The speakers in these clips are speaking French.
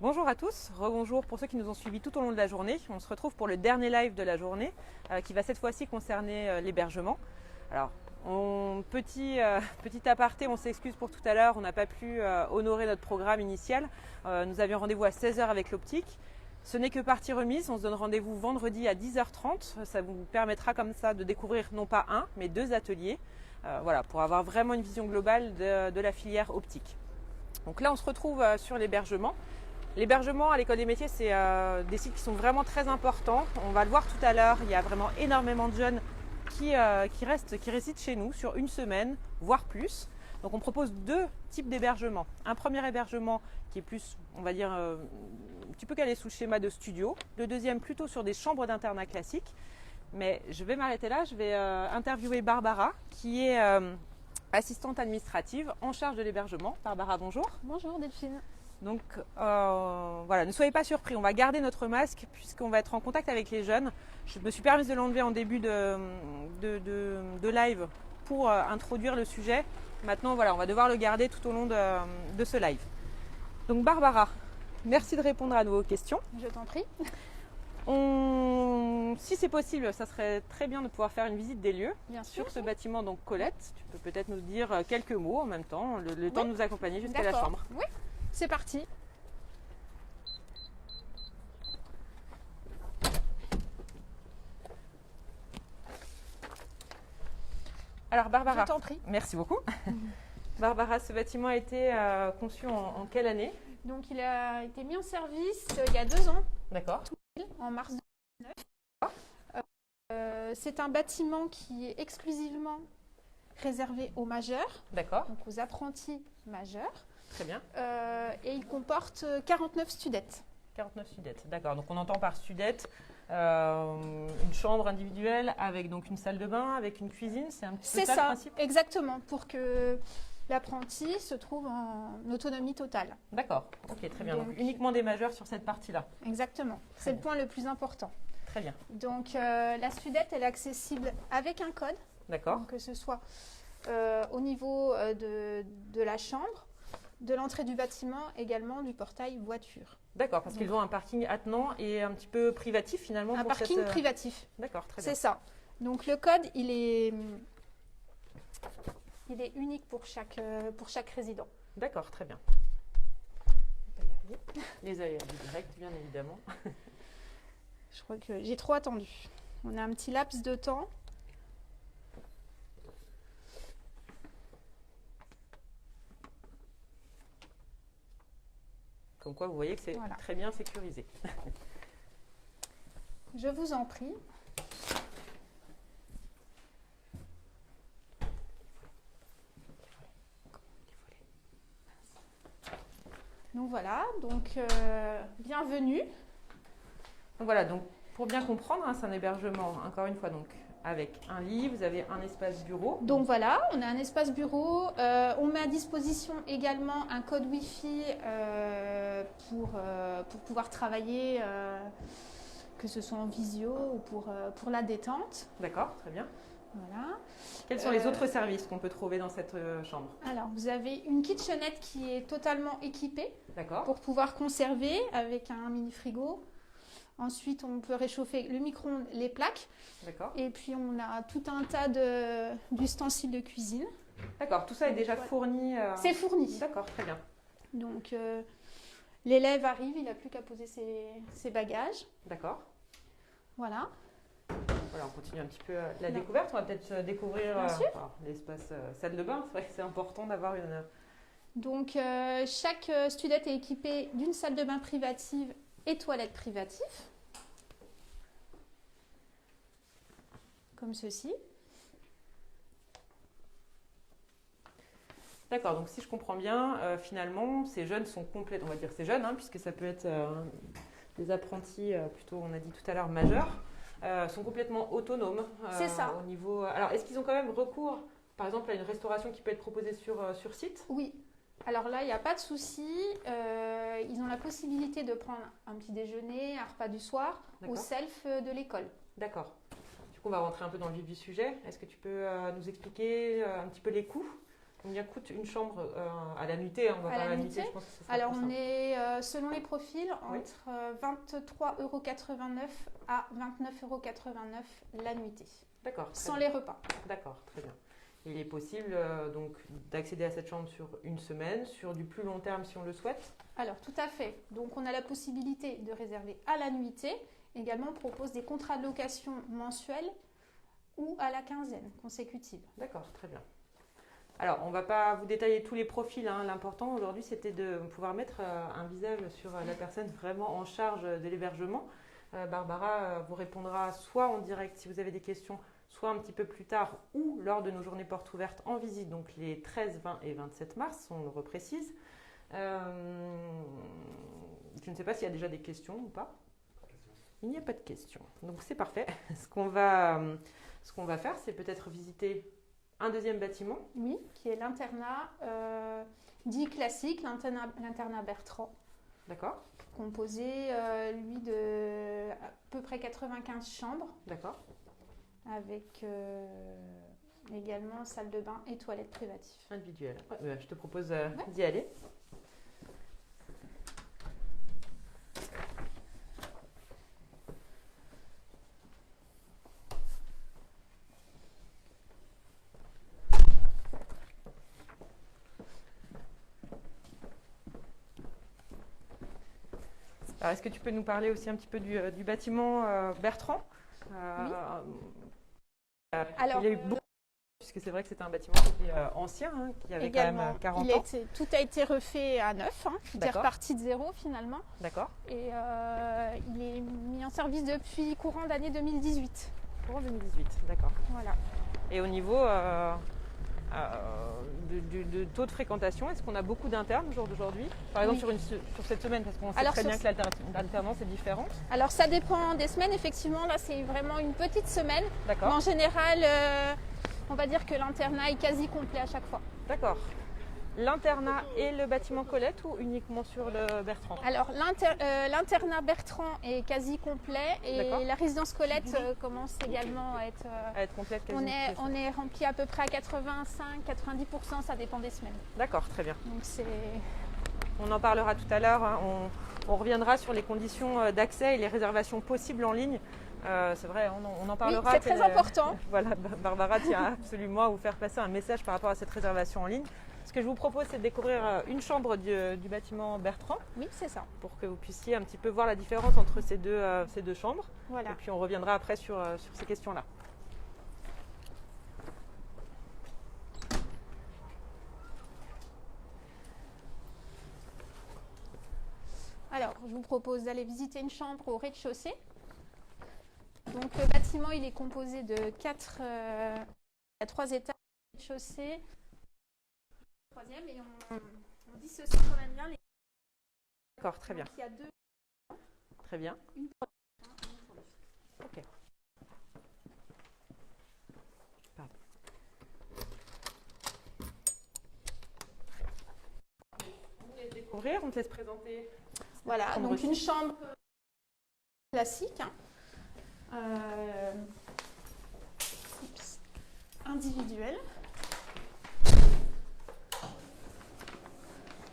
Bonjour à tous, rebonjour pour ceux qui nous ont suivis tout au long de la journée. On se retrouve pour le dernier live de la journée qui va cette fois-ci concerner l'hébergement. Alors, petit aparté, on s'excuse pour tout à l'heure, on n'a pas pu honorer notre programme initial. Nous avions rendez-vous à 16 h avec l'optique. Ce n'est que partie remise, on se donne rendez-vous vendredi à 10 h 30. Ça vous permettra comme ça de découvrir non pas un, mais deux ateliers. Voilà, pour avoir vraiment une vision globale de la filière optique. Donc là, on se retrouve sur l'hébergement. L'hébergement à l'école des métiers, c'est des sites qui sont vraiment très importants. On va le voir tout à l'heure, il y a vraiment énormément de jeunes qui résident chez nous sur une semaine, voire plus. Donc on propose deux types d'hébergement. Un premier hébergement qui est plus, on va dire, un petit peu calé sous le schéma de studio. Le deuxième plutôt sur des chambres d'internat classiques. Mais je vais m'arrêter là, je vais interviewer Barbara qui est assistante administrative en charge de l'hébergement. Barbara, bonjour. Bonjour Delphine. Donc voilà, ne soyez pas surpris, on va garder notre masque puisqu'on va être en contact avec les jeunes. Je me suis permise de l'enlever en début de live pour introduire le sujet. Maintenant voilà, on va devoir le garder tout au long de ce live. Donc Barbara, merci de répondre à nos questions. Je t'en prie. Si c'est possible, ça serait très bien de pouvoir faire une visite des lieux sur ce bâtiment. Donc Colette, tu peux peut-être nous dire quelques mots en même temps, le temps de nous accompagner jusqu'à la chambre. Oui. C'est parti. Alors Barbara, je t'en prie. Merci beaucoup. Barbara, ce bâtiment a été conçu en quelle année? Donc il a été mis en service il y a 2 ans. D'accord. En mars 2009. C'est un bâtiment qui est exclusivement réservé aux majeurs. D'accord. Donc aux apprentis majeurs. Très bien. Et il comporte 49 studettes. 49 studettes, d'accord. Donc on entend par studette une chambre individuelle avec donc une salle de bain, avec une cuisine, c'est un petit peu ça le principe? Exactement, pour que l'apprenti se trouve en autonomie totale. D'accord, ok, très bien. Donc uniquement des majeurs sur cette partie-là. Exactement, c'est le point le plus important. Très bien. Donc la studette, elle est accessible avec un code. D'accord. Que ce soit au niveau de la chambre, de l'entrée du bâtiment, également du portail voiture. D'accord, parce qu'ils ont un parking attenant et un petit peu privatif finalement. Un parking privatif. D'accord, très bien. C'est ça. Donc le code, il est unique pour chaque résident. D'accord, très bien. Les aérés directs, bien évidemment. Je crois que j'ai trop attendu. On a un petit laps de temps. Comme quoi, vous voyez que c'est très bien sécurisé. Je vous en prie. Donc voilà, bienvenue. Donc voilà, donc pour bien comprendre, c'est un hébergement, encore une fois, donc avec un lit, vous avez un espace bureau. Donc voilà, on a un espace bureau. On met à disposition également un code Wi-Fi pour pouvoir travailler, que ce soit en visio ou pour la détente. D'accord, très bien. Voilà. Quels sont les autres services qu'on peut trouver dans cette chambre? Alors, vous avez une kitchenette qui est totalement équipée pour pouvoir conserver avec un mini frigo. Ensuite, on peut réchauffer le micro-ondes, les plaques. D'accord. Et puis, on a tout un tas d'ustensiles de cuisine. D'accord, tout ça est déjà fourni. C'est fourni. D'accord, très bien. Donc, l'élève arrive, il n'a plus qu'à poser ses bagages. D'accord. Voilà. Voilà, on continue un petit peu la découverte. On va peut-être découvrir l'espace salle de bain. C'est vrai que c'est important d'avoir une... Donc, chaque studette est équipée d'une salle de bain privative et toilettes privatives. Comme ceci. D'accord, donc si je comprends bien, finalement, ces jeunes sont complètes, on va dire ces jeunes, puisque ça peut être des apprentis, plutôt on a dit tout à l'heure majeurs, sont complètement autonomes. C'est ça. Au niveau... Alors, est-ce qu'ils ont quand même recours, par exemple, à une restauration qui peut être proposée sur site? Oui. Alors là, il n'y a pas de souci. Ils ont la possibilité de prendre un petit déjeuner, un repas du soir au self de l'école. D'accord. Du coup, on va rentrer un peu dans le vif du sujet. Est-ce que tu peux nous expliquer un petit peu les coûts Combien coûte une chambre à la nuitée, hein, on va À faire la la nuitée, nuitée. je pense que ce sera Alors plus on simple. est, selon les profils, Oui. entre 23,89 € à 29,89 € la nuitée, D'accord. Très sans bien. les repas. D'accord, très bien. Il est possible donc d'accéder à cette chambre sur une semaine, sur du plus long terme si on le souhaite. Alors tout à fait. Donc on a la possibilité de réserver à la nuitée. Également, on propose des contrats de location mensuels ou à la quinzaine consécutive. D'accord, très bien. Alors, on ne va pas vous détailler tous les profils, hein. L'important aujourd'hui, c'était de pouvoir mettre un visage sur la personne vraiment en charge de l'hébergement. Barbara vous répondra soit en direct si vous avez des questions, soit un petit peu plus tard ou lors de nos journées portes ouvertes en visite, donc les 13, 20 et 27 mars, on le reprécise. Je ne sais pas s'il y a déjà des questions ou pas. Il n'y a pas de questions. Donc c'est parfait. Ce qu'on va faire, c'est peut-être visiter un deuxième bâtiment. Oui, qui est l'internat dit classique, l'internat Bertrand, D'accord, composé, lui, de à peu près 95 chambres, d'accord. avec également salle de bain et toilettes privatives. Individuel. Je te propose d'y aller. Alors, est-ce que tu peux nous parler aussi un petit peu du bâtiment Bertrand? Oui. Il y a eu beaucoup, puisque c'est vrai que c'était un bâtiment qui était ancien, hein, qui avait quand même 40 ans. Tout a été refait à neuf, hein, il est D'accord. reparti de zéro finalement. D'accord. Et il est mis en service depuis courant d'année 2018. Courant 2018, d'accord. Voilà. Et au niveau de taux de fréquentation, est-ce qu'on a beaucoup d'internes au jour d'aujourd'hui? Par exemple, sur cette semaine, parce qu'on sait très bien que l'alternance est différente. Alors ça dépend des semaines, effectivement, là c'est vraiment une petite semaine. Mais D'accord. en général, on va dire que l'internat est quasi complet à chaque fois. D'accord. L'internat et le bâtiment Colette ou uniquement sur le Bertrand? Alors l'internat Bertrand est quasi complet et la résidence Colette commence également à être complète on est rempli à peu près à 85-90%, ça dépend des semaines. D'accord, très bien. Donc on en parlera tout à l'heure, hein. On reviendra sur les conditions d'accès et les réservations possibles en ligne. C'est vrai, on en parlera. Oui, c'est très important. Voilà, Barbara tient absolument à vous faire passer un message par rapport à cette réservation en ligne. Ce que je vous propose, c'est de découvrir une chambre du bâtiment Bertrand. Oui, c'est ça. Pour que vous puissiez un petit peu voir la différence entre ces deux chambres. Voilà. Et puis on reviendra après sur ces questions-là. Alors, je vous propose d'aller visiter une chambre au rez-de-chaussée. Donc, le bâtiment, il est composé de 3 étages au rez-de-chaussée. Troisième, et on dissocie quand même bien les... D'accord, très bien. Donc, il y a 2. Très bien. Une pour Ok. Pardon. On te laisse découvrir, on te laisse présenter. Voilà, donc une chambre classique, hein. Individuelle.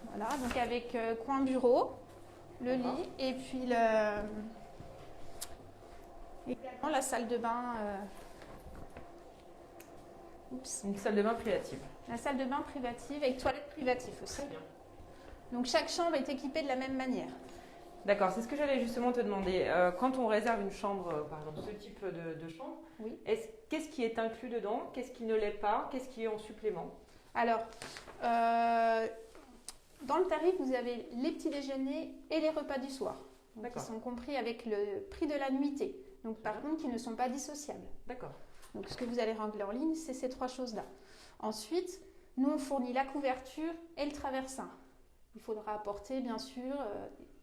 Voilà, donc avec coin bureau, le lit et puis également la salle de bain. Une salle de bain privative. La salle de bain privative avec toilette privative aussi. Très bien. Donc chaque chambre est équipée de la même manière. D'accord, c'est ce que j'allais justement te demander. Quand on réserve une chambre, par exemple ce type de chambre, Oui. Qu'est-ce qui est inclus dedans? Qu'est-ce qui ne l'est pas? Qu'est-ce qui est en supplément? Alors, dans le tarif, vous avez les petits déjeuners et les repas du soir. Donc, qui sont compris avec le prix de la nuitée. Donc, par contre, qui ne sont pas dissociables. D'accord. Donc, ce que vous allez régler en ligne, c'est ces 3 choses-là. Ensuite, nous, on fournit la couverture et le traversin. Il faudra apporter, bien sûr,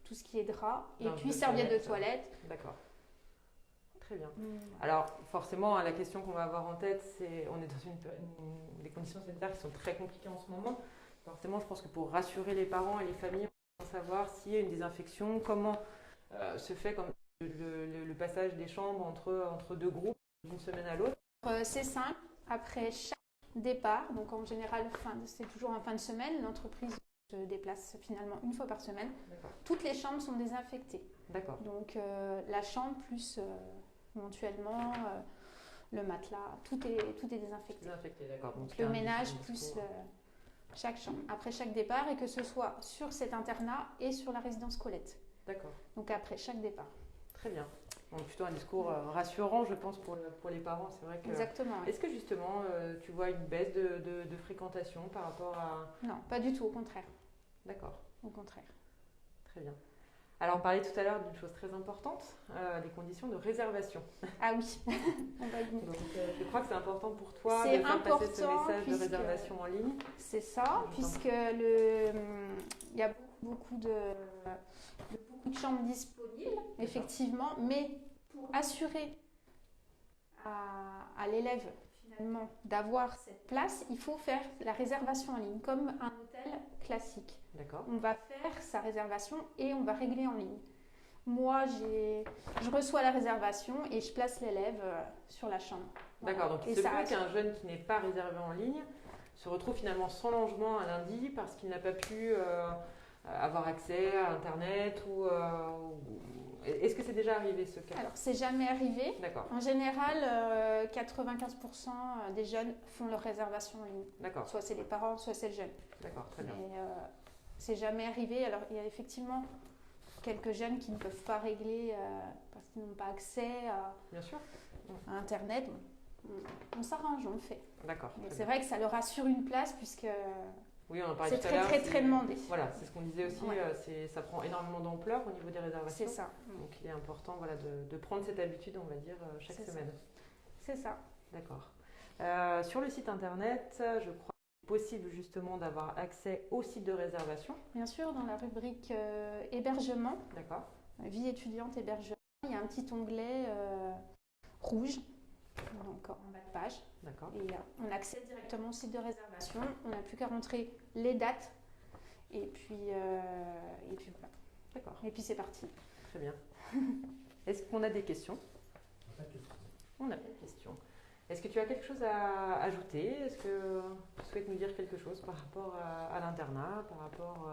tout ce qui est drap et puis serviettes de toilette. D'accord. Très bien. Alors, forcément, la question qu'on va avoir en tête, c'est on est dans des conditions sanitaires qui sont très compliquées en ce moment. Forcément, je pense que pour rassurer les parents et les familles, on va savoir s'il y a une désinfection, comment se fait le passage des chambres entre deux groupes d'une semaine à l'autre. C'est simple. Après chaque départ. Donc en général, c'est toujours en fin de semaine. L'entreprise se déplace finalement une fois par semaine. Toutes les chambres sont désinfectées. D'accord. Donc la chambre plus éventuellement le matelas, tout est désinfecté. Désinfecté, d'accord. Donc le ménage plus chaque chambre, après chaque départ, et que ce soit sur cet internat et sur la résidence Colette. D'accord. Donc après chaque départ. Très bien. Donc plutôt un discours rassurant, je pense, pour les parents. C'est vrai que. Exactement. Est-ce que justement, tu vois une baisse de fréquentation par rapport à. Non, pas du tout, au contraire. D'accord. Au contraire. Très bien. Alors, on parlait tout à l'heure d'une chose très importante, les conditions de réservation. Ah oui, on va y venir. Donc, je crois que c'est important pour toi de faire passer ce message de réservation en ligne. C'est ça, puisque il y a beaucoup de chambres disponibles, effectivement, mais pour assurer à l'élève finalement d'avoir cette place, il faut faire la réservation en ligne, comme un hôtel classique. D'accord. On va faire sa réservation et on va régler en ligne. Moi, je reçois la réservation et je place l'élève sur la chambre. D'accord, donc il se peut qu'un jeune qui n'est pas réservé en ligne se retrouve finalement sans logement un lundi parce qu'il n'a pas pu avoir accès à Internet ou est-ce que c'est déjà arrivé ce cas? Alors, c'est jamais arrivé. D'accord. En général, 95% des jeunes font leur réservation en ligne. D'accord. Soit c'est les parents, soit c'est le jeune. D'accord, très bien. Mais c'est jamais arrivé. Alors, il y a effectivement quelques jeunes qui ne peuvent pas régler parce qu'ils n'ont pas accès Bien sûr. à Internet. On s'arrange, on le fait. D'accord. Mais c'est vrai que ça leur assure une place puisque oui, on en parlait c'est tout à l'heure. très demandé. Voilà, c'est ce qu'on disait aussi. Ouais. Ça prend énormément d'ampleur au niveau des réservations. C'est ça. Donc il est important de prendre cette habitude, on va dire, chaque semaine. C'est ça. D'accord. Sur le site internet, je crois qu'il est possible justement d'avoir accès au site de réservation. Bien sûr, dans la rubrique hébergement. D'accord. Vie étudiante hébergement, il y a un petit onglet rouge, donc en bas de page. D'accord. Et on accède directement au site de réservation. On n'a plus qu'à rentrer les dates et puis voilà. D'accord. Et puis c'est parti. Très bien. Est-ce qu'on a des questions? On a des questions. Est-ce que tu as quelque chose à ajouter? Est-ce que tu souhaites nous dire quelque chose par rapport à l'internat, par rapport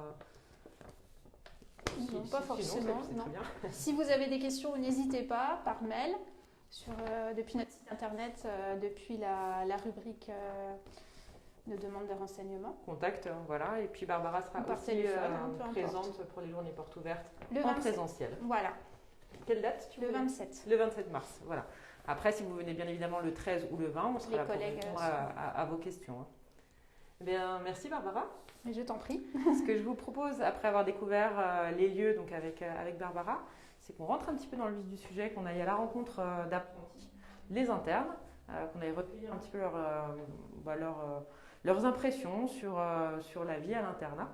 non, pas forcément. C'est non. très bien. Si vous avez des questions, n'hésitez pas par mail depuis notre site internet, depuis la rubrique de demande de renseignements. Contact, voilà. Et puis Barbara sera par aussi téléphone, présente pour les journées portes ouvertes le en 27. présentiel. Voilà. Quelle date Le 27. Le 27 mars, voilà. Après, si vous venez bien évidemment le 13 ou le 20, on sera là pour répondre à vos questions. Hein. Eh bien, merci Barbara. Mais je t'en prie. Ce que je vous propose, après avoir découvert les lieux donc avec Barbara, c'est qu'on rentre un petit peu dans le vif du sujet, qu'on aille à la rencontre d'apprentis, les internes, qu'on aille recueillir un petit peu leurs impressions sur la vie à l'internat.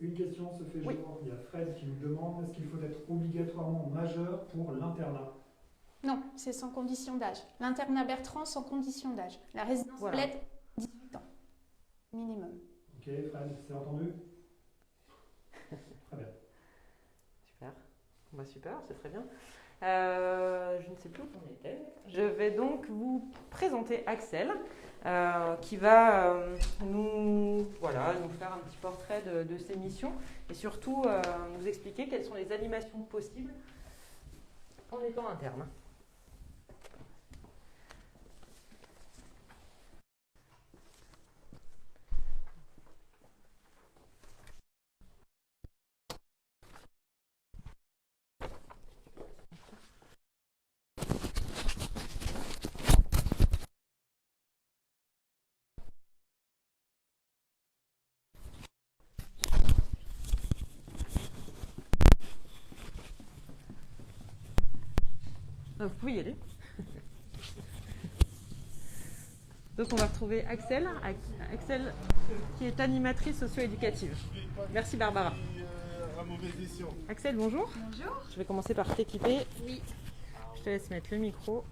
Une question se fait jour. Oui. Il y a Fred qui nous demande est-ce qu'il faut être obligatoirement majeur pour l'internat? Non, c'est sans condition d'âge. L'internat Bertrand, sans condition d'âge. La résidence Colette, 18 ans. Minimum. Ok, Fred, c'est entendu? Très bien. Super. Bah, super, c'est très bien. Je ne sais plus où on était. Je vais donc vous présenter Axel, qui va nous faire un petit portrait de ses missions et surtout nous expliquer quelles sont les animations possibles en étant interne. Vous pouvez y aller. Donc on va retrouver Axel qui est animatrice socio-éducative. Merci Barbara. Axel, bonjour. Bonjour. Je vais commencer par t'équiper. Oui. Je te laisse mettre le micro.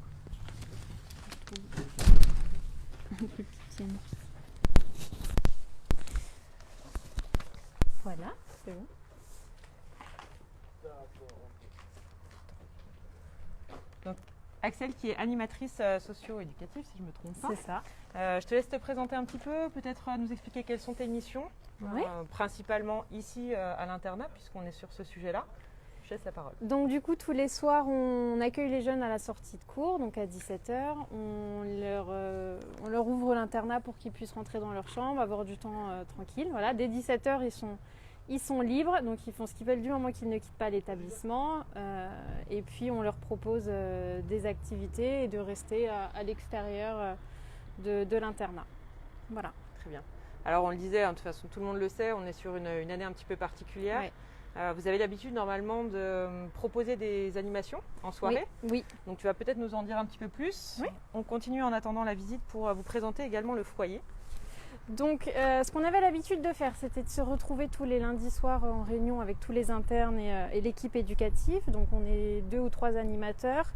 Voilà, c'est bon. Donc, Axel qui est animatrice socio-éducative, si je ne me trompe pas. C'est ça. Je te laisse te présenter un petit peu, peut-être nous expliquer quelles sont tes missions, Oui. principalement ici à l'internat, puisqu'on est sur ce sujet-là. Je laisse la parole. Donc du coup, tous les soirs, on accueille les jeunes à la sortie de cours, donc à 17h. On leur ouvre l'internat pour qu'ils puissent rentrer dans leur chambre, avoir du temps tranquille. Voilà. Dès 17h, ils sont libres, donc ils font ce qu'ils veulent du moment qu'ils ne quittent pas l'établissement. Et puis, on leur propose des activités et de rester à l'extérieur de l'internat. Voilà. Très bien. Alors on le disait, hein, de toute façon tout le monde le sait, on est sur une année un petit peu particulière. Ouais. Vous avez l'habitude normalement de proposer des animations en soirée. Oui. Donc tu vas peut-être nous en dire un petit peu plus. Oui. On continue en attendant la visite pour vous présenter également le foyer. Donc, ce qu'on avait l'habitude de faire, c'était de se retrouver tous les lundis soirs en réunion avec tous les internes et l'équipe éducative. Donc, on est 2 ou 3 animateurs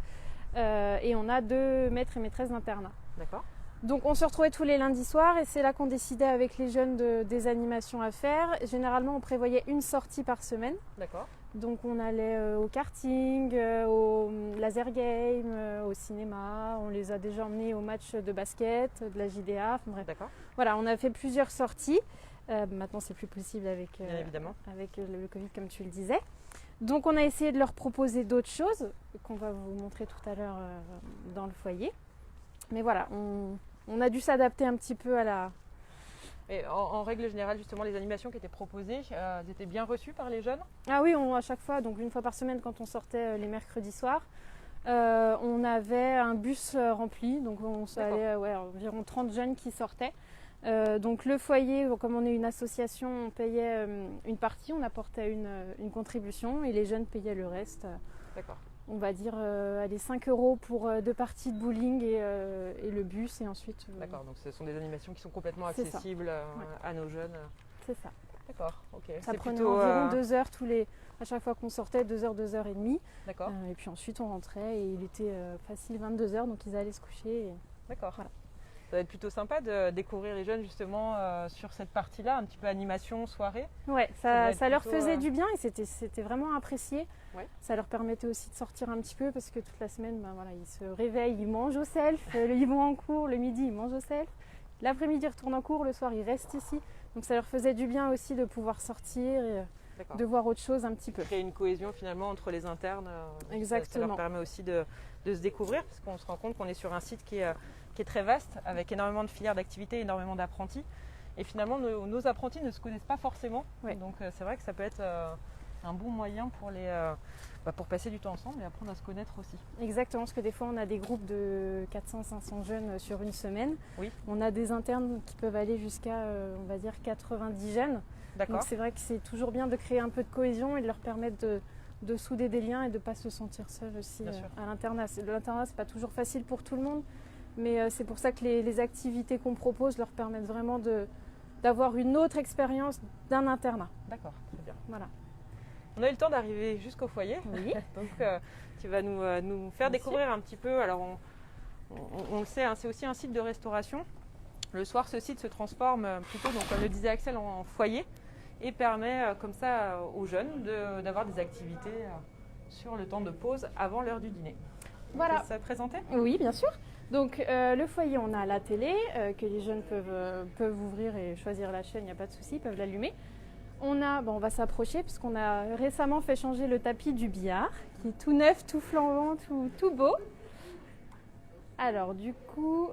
et on a 2 maîtres et maîtresses d'internat. D'accord. Donc, on se retrouvait tous les lundis soirs et c'est là qu'on décidait avec les jeunes des animations à faire. Généralement, on prévoyait une sortie par semaine. D'accord. Donc, on allait au karting, au laser game, au cinéma. On les a déjà emmenés au match de basket, de la JDA. Enfin, bref. D'accord. Voilà, on a fait plusieurs sorties. Maintenant, c'est plus possible avec le Covid, comme tu le disais. Donc, on a essayé de leur proposer d'autres choses qu'on va vous montrer tout à l'heure dans le foyer. Mais voilà, on a dû s'adapter un petit peu à la... Et en règle générale, justement, les animations qui étaient proposées, elles étaient bien reçues par les jeunes? Ah oui, à chaque fois, donc une fois par semaine quand on sortait les mercredis soirs, on avait un bus rempli. Donc, on allait environ 30 jeunes qui sortaient. Donc le foyer, comme on est une association, on payait une partie, on apportait une contribution et les jeunes payaient le reste. D'accord. On va dire 5 € pour 2 parties de bowling et le bus et ensuite... D'accord, donc ce sont des animations qui sont complètement C'est ça. accessibles à nos jeunes. C'est ça. D'accord, ok. Ça prenait plutôt, environ 2 heures à chaque fois qu'on sortait, 2 heures, 2 heures et demie. D'accord. Et puis ensuite on rentrait et il était facile 22 heures, donc ils allaient se coucher. D'accord. Voilà. Ça va être plutôt sympa de découvrir les jeunes justement sur cette partie-là, un petit peu animation, soirée. Ouais, Ça ça leur plutôt, faisait du bien et c'était vraiment apprécié. Ouais. Ça leur permettait aussi de sortir un petit peu parce que toute la semaine, ils se réveillent, ils mangent au self, ils vont en cours, le midi ils mangent au self, l'après-midi ils retournent en cours, le soir ils restent ici. Donc ça leur faisait du bien aussi de pouvoir sortir et de voir autre chose un petit peu. Créer une cohésion finalement entre les internes. Exactement. Ça leur permet aussi de se découvrir parce qu'on se rend compte qu'on est sur un site qui est très vaste avec énormément de filières d'activités, énormément d'apprentis. Et finalement, nos apprentis ne se connaissent pas forcément. Ouais. Donc c'est vrai que ça peut être un bon moyen pour passer du temps ensemble et apprendre à se connaître aussi. Exactement, parce que des fois on a des groupes de 400-500 jeunes sur une semaine. Oui. On a des internes qui peuvent aller jusqu'à, on va dire, 90 jeunes. D'accord. Donc c'est vrai que c'est toujours bien de créer un peu de cohésion et de leur permettre de souder des liens et de ne pas se sentir seul aussi à l'internat. L'internat, c'est pas toujours facile pour tout le monde, mais c'est pour ça que les activités qu'on propose leur permettent vraiment d'avoir une autre expérience d'un internat. D'accord, très bien. Voilà. On a eu le temps d'arriver jusqu'au foyer. Oui. Donc tu vas nous faire découvrir un petit peu. Alors on le sait, hein, c'est aussi un site de restauration. Le soir, ce site se transforme plutôt, donc, comme le disait Axel, en foyer et permet comme ça aux jeunes d'avoir des activités sur le temps de pause avant l'heure du dîner. Voilà. Ça présenter? Oui, bien sûr. Donc le foyer, on a la télé que les jeunes peuvent ouvrir et choisir la chaîne, il n'y a pas de souci, ils peuvent l'allumer. On va s'approcher puisqu'on a récemment fait changer le tapis du billard qui est tout neuf, tout flambant, tout beau. Alors du coup...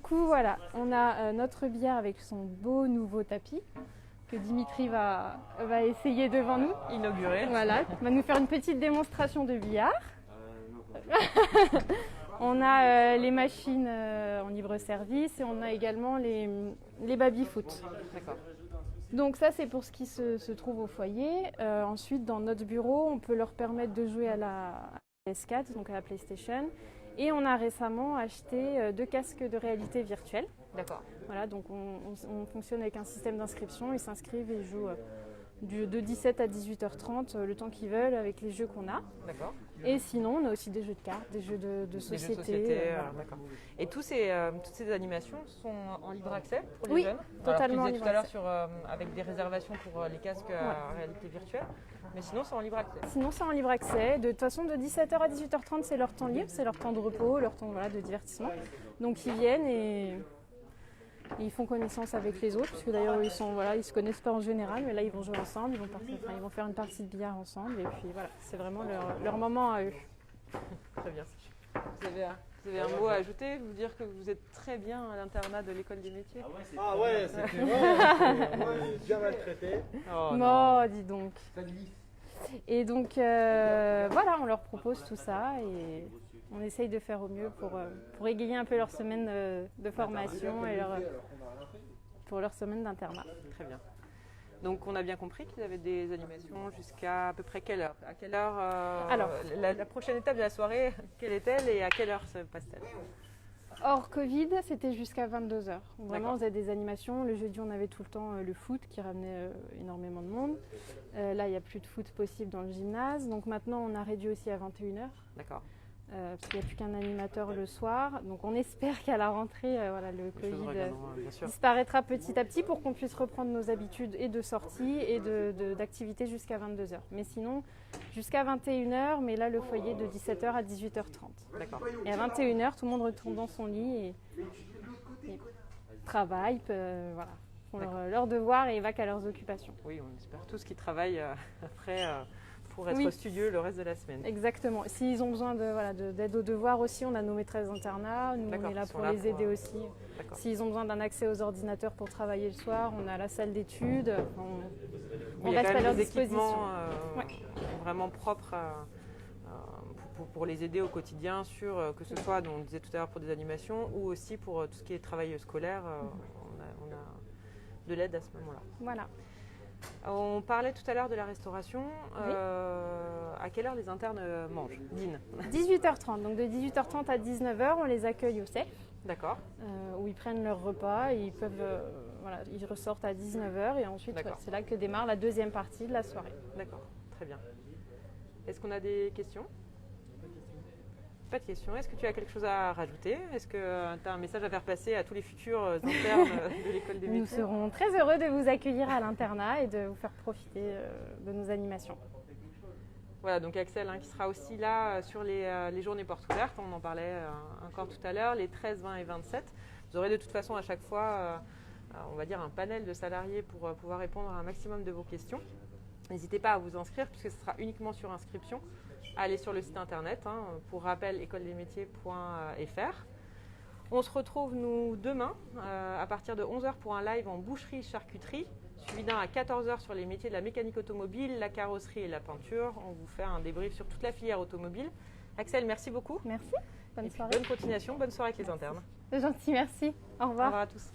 voilà, on a notre billard avec son beau nouveau tapis que Dimitri va essayer devant nous. Inauguré. Voilà, il va nous faire une petite démonstration de billard. On a les machines en libre service et on a également les baby-foot. D'accord. Donc ça, c'est pour ce qui se trouve au foyer. Ensuite, dans notre bureau, on peut leur permettre de jouer à la PS4, donc à la PlayStation. Et on a récemment acheté 2 casques de réalité virtuelle. D'accord. Voilà, donc on fonctionne avec un système d'inscription. Ils s'inscrivent et jouent de 17 à 18h30, le temps qu'ils veulent avec les jeux qu'on a. D'accord. Et sinon, on a aussi des jeux de cartes, des jeux de Des société. jeux de société, voilà. d'accord. Et toutes ces animations sont en libre accès pour les Oui, jeunes. totalement Alors, en tu disais libre tout à l'heure accès. avec des réservations pour les casques à réalité virtuelle, mais sinon c'est en libre accès. Sinon, c'est en libre accès. De toute façon, de 17h à 18h30, c'est leur temps libre, c'est leur temps de repos, leur temps de divertissement. Donc, ils viennent et ils font connaissance avec les autres, puisque d'ailleurs, ils se connaissent pas en général, mais là, ils vont jouer ensemble, ils vont faire une partie de billard ensemble, et puis voilà, c'est vraiment leur moment à eux. Très bien. Vous avez un mot à ajouter, vous dire que vous êtes très bien à l'internat de l'école des métiers? Ah ouais, c'était ouais, bien maltraité. Oh, Non, dis donc. Et donc, voilà, on leur propose tout ça et on essaye de faire au mieux pour égayer un peu leur semaine de formation et pour leur semaine d'internat. Très bien. Donc on a bien compris qu'ils avaient des animations jusqu'à peu près quelle heure? À quelle heure Alors, la prochaine étape de la soirée, quelle est-elle et à quelle heure se passe-t-elle? hors Covid, c'était jusqu'à 22h. Vraiment, D'accord. on faisait des animations. Le jeudi, on avait tout le temps le foot qui ramenait énormément de monde. Là, il n'y a plus de foot possible dans le gymnase. Donc maintenant, on a réduit aussi à 21h. D'accord. Parce qu'il n'y a plus qu'un animateur le soir. Donc on espère qu'à la rentrée, le Les choses Covid reviendront, bien sûr. disparaîtra petit à petit pour qu'on puisse reprendre nos habitudes et de sortie et d'activité jusqu'à 22h. Mais sinon, jusqu'à 21h, mais là le foyer de 17h à 18h30. D'accord. Et à 21h, tout le monde retourne dans son lit et travaille, voilà, font leurs devoirs et vaquent à leurs occupations. Oui, on espère tous qu'ils travaillent après pour être Oui. studieux le reste de la semaine. Exactement. S'ils ont besoin d'aide aux devoirs aussi, on a nos maîtresses d'internat, nous on D'accord, est là ils sont pour là les pour, aider aussi. D'accord. S'ils ont besoin d'un accès aux ordinateurs pour travailler le soir, on a la salle d'études, on Oui, il y a reste quand à même leur des disposition. équipements Ouais. vraiment propres pour les aider au quotidien que ce soit, on disait tout à l'heure, pour des animations ou aussi pour tout ce qui est travail scolaire. On a de l'aide à ce moment-là. Voilà. On parlait tout à l'heure de la restauration. Oui. À quelle heure les internes mangent? Dînent. 18h30, donc de 18h30 à 19h, on les accueille au CEF, D'accord. où ils prennent leur repas, et ils ressortent à 19h et ensuite D'accord. c'est là que démarre la deuxième partie de la soirée. D'accord, très bien. Est-ce qu'on a des questions? Pas de questions. Est-ce que tu as quelque chose à rajouter? Est-ce que tu as un message à faire passer à tous les futurs internes de l'école des métiers? Nous serons très heureux de vous accueillir à l'internat et de vous faire profiter de nos animations. Voilà, donc Axel qui sera aussi là sur les journées portes ouvertes, on en parlait encore tout à l'heure, les 13, 20 et 27. Vous aurez de toute façon à chaque fois, on va dire, un panel de salariés pour pouvoir répondre à un maximum de vos questions. N'hésitez pas à vous inscrire puisque ce sera uniquement sur inscription. Allez sur le site internet, pour rappel écoledesmétiers.fr. On se retrouve nous demain à partir de 11h pour un live en boucherie-charcuterie, suivi d'un à 14h sur les métiers de la mécanique automobile, la carrosserie et la peinture. On vous fait un débrief sur toute la filière automobile. Axel, merci beaucoup. Merci, bonne Et puis, soirée. bonne continuation, bonne soirée avec les internes. C'est gentil, merci. Au Au revoir. revoir à tous.